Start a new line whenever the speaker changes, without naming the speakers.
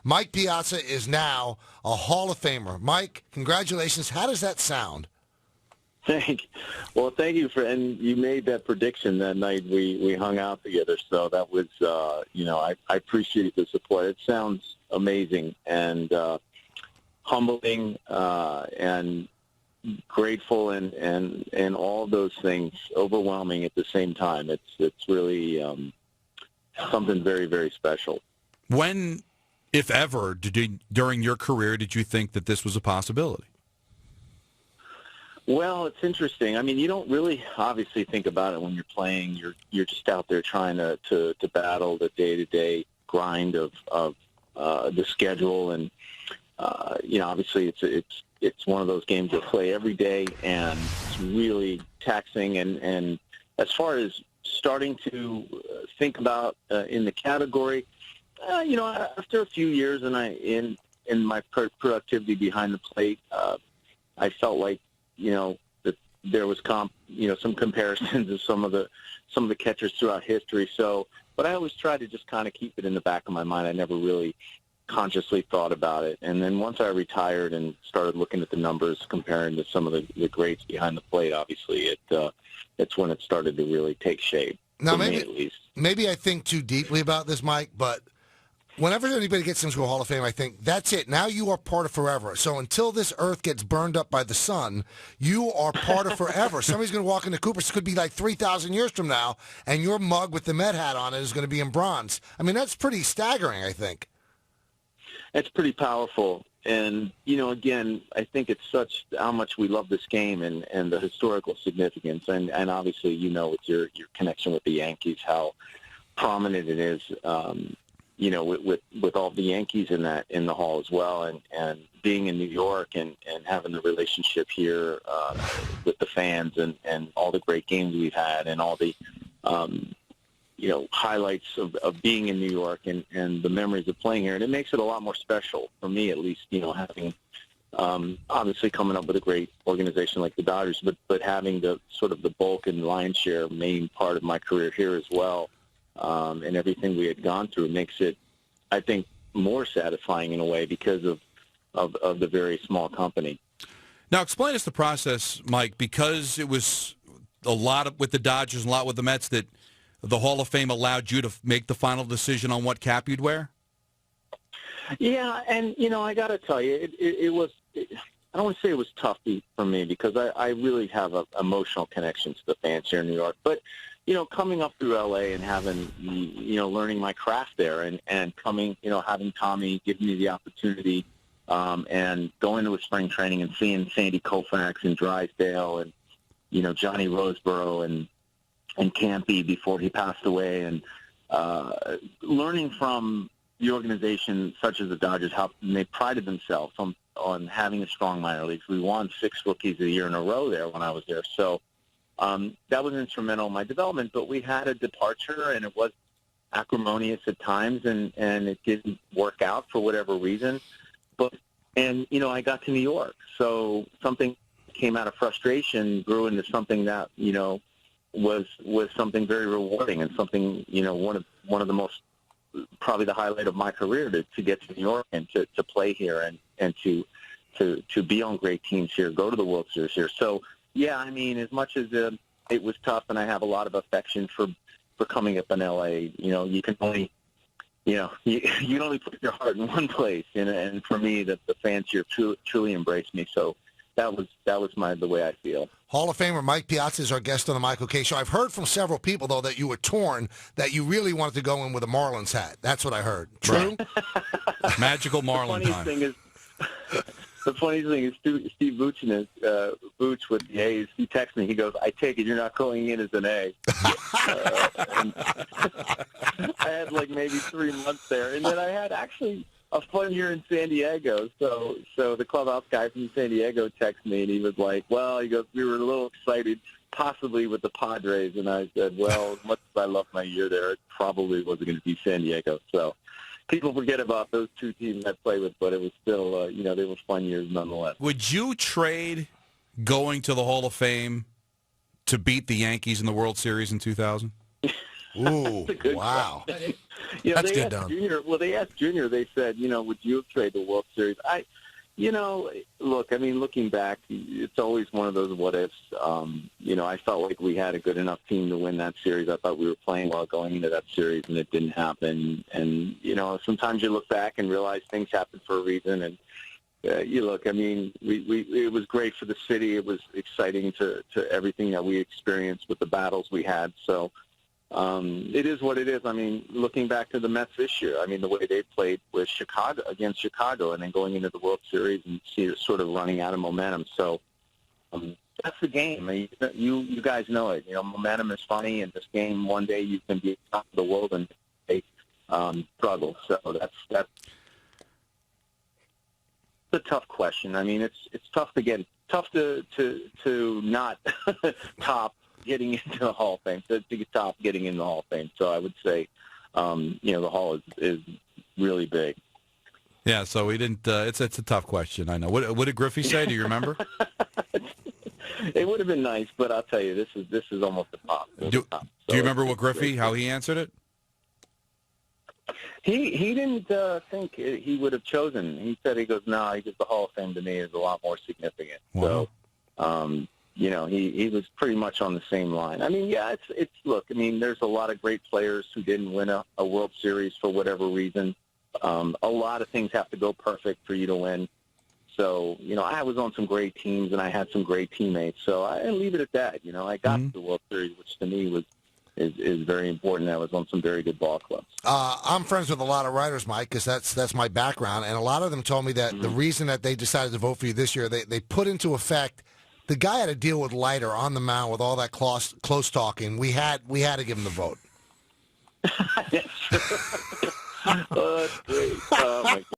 Mike Piazza is now a Hall of Famer. Mike, congratulations. How does that sound?
Thank you and you made that prediction that night we hung out together. So that was, I appreciate the support. It sounds amazing and humbling and grateful and all those things, overwhelming at the same time. It's really something very, very special.
When, if ever, during your career, did you think that this was a possibility?
Well, it's interesting. I mean, you don't really obviously think about it when you're playing. You're just out there trying to battle the day-to-day grind of the schedule, and obviously it's one of those games you play every day, and it's really taxing. And as far as starting to think about in the category, after a few years and in my productivity behind the plate, I felt like that there was some comparisons to some of the catchers throughout history. So, but I always tried to just kind of keep it in the back of my mind. I never really consciously thought about it. And then once I retired and started looking at the numbers, comparing to some of the greats behind the plate, obviously it's when it started to really take shape.
Now,
for me at least.
Maybe I think too deeply about this, Mike, but whenever anybody gets into a Hall of Fame, I think, that's it. Now you are part of forever. So until this earth gets burned up by the sun, you are part of forever. Somebody's going to walk into Cooper's. It could be like 3,000 years from now, and your mug with the Met hat on it is going to be in bronze. I mean, that's pretty staggering, I think.
It's pretty powerful. And, again, I think it's such how much we love this game and the historical significance. And obviously, with your connection with the Yankees, how prominent it is, with all the Yankees in the Hall as well, and being in New York and having the relationship here with the fans and all the great games we've had and all the highlights of being in New York and the memories of playing here. And it makes it a lot more special for me, at least, having obviously coming up with a great organization like the Dodgers, but having the sort of the bulk and lion's share main part of my career here as well. And everything we had gone through makes it, I think, more satisfying in a way because of the very small company.
Now, explain us the process, Mike, because it was a lot with the Dodgers and a lot with the Mets that the Hall of Fame allowed you to make the final decision on what cap you'd wear?
Yeah, and, I got to tell you, it was I don't want to say it was tough for me because I really have an emotional connection to the fans here in New York. But, coming up through L.A. and having, learning my craft there and coming, having Tommy give me the opportunity and going to a spring training and seeing Sandy Koufax and Drysdale and, Johnny Roseboro and Campy before he passed away, and learning from the organization such as the Dodgers, how they prided themselves on having a strong minor leagues. We won 6 Rookies of the Year in a row there when I was there. So that was instrumental in my development, but we had a departure, and it was acrimonious at times, and it didn't work out for whatever reason. And I got to New York. So something came out of frustration, grew into something that, was something very rewarding and something, one of the most, probably the highlight of my career to get to New York and to play here and to be on great teams here, go to the World Series here. So, yeah, I mean, as much as it was tough, and I have a lot of affection for coming up in L.A., you can only, you can only put your heart in one place. And for me, the fans here truly embraced me. So that was the way I feel.
Hall of Famer Mike Piazza is our guest on the Michael Kay Show. I've heard from several people, though, that you were torn, that you really wanted to go in with a Marlins hat. That's what I heard. True?
Right. Magical Marlin time.
The funny thing is, Steve Booch with the A's, he texted me. He goes, "I take it you're not going in as an A." I had like maybe 3 months there, and then I had actually a fun year in San Diego. So the clubhouse guy from San Diego texted me, and he was like, "Well," he goes, "we were a little excited, possibly with the Padres." And I said, "Well, as much as I loved my year there, it probably wasn't going to be San Diego." So people forget about those two teams I played with, but it was still, they were fun years nonetheless.
Would you trade going to the Hall of Fame to beat the Yankees in the World Series in 2000?
Ooh,
That's a good
wow.
question.
That's
they
good,
asked
Don.
Junior. Well, they asked Junior. They said, would you have traded the World Series? Look, I mean, looking back, it's always one of those what ifs. I felt like we had a good enough team to win that series. I thought we were playing well going into that series, and it didn't happen. And sometimes you look back and realize things happen for a reason. And you look, I mean, it was great for the city. It was exciting to everything that we experienced with the battles we had. So it is what it is. I mean, looking back to the Mets this year, I mean, the way they played with against Chicago, and then going into the World Series and sort of running out of momentum. So that's the game. I mean, you guys know it. Momentum is funny, and this game, one day you can be top of the world and they struggle. So that's a tough question. I mean, it's tough to not top getting into the Hall of Fame, to top getting in the Hall of Fame. So I would say, the Hall is really big.
Yeah, so we didn't. It's a tough question. I know. What did Griffey say? Do you remember?
It would have been nice, but I'll tell you, this is almost the top.
Do you remember what Griffey, how he answered it?
He didn't think he would have chosen. He said, he goes, no, the Hall of Fame to me is a lot more significant.
Wow.
So, he was pretty much on the same line. I mean, yeah, look, I mean, there's a lot of great players who didn't win a World Series for whatever reason. A lot of things have to go perfect for you to win. So, I was on some great teams and I had some great teammates. So I leave it at that. I got to the World Series, which to me is very important. I was on some very good ball clubs.
I'm friends with a lot of writers, Mike, because that's my background, and a lot of them told me that the reason that they decided to vote for you this year, they put into effect, the guy had to deal with Leiter on the mound with all that close talking. We had to give him the vote.
That's great. Oh, my God.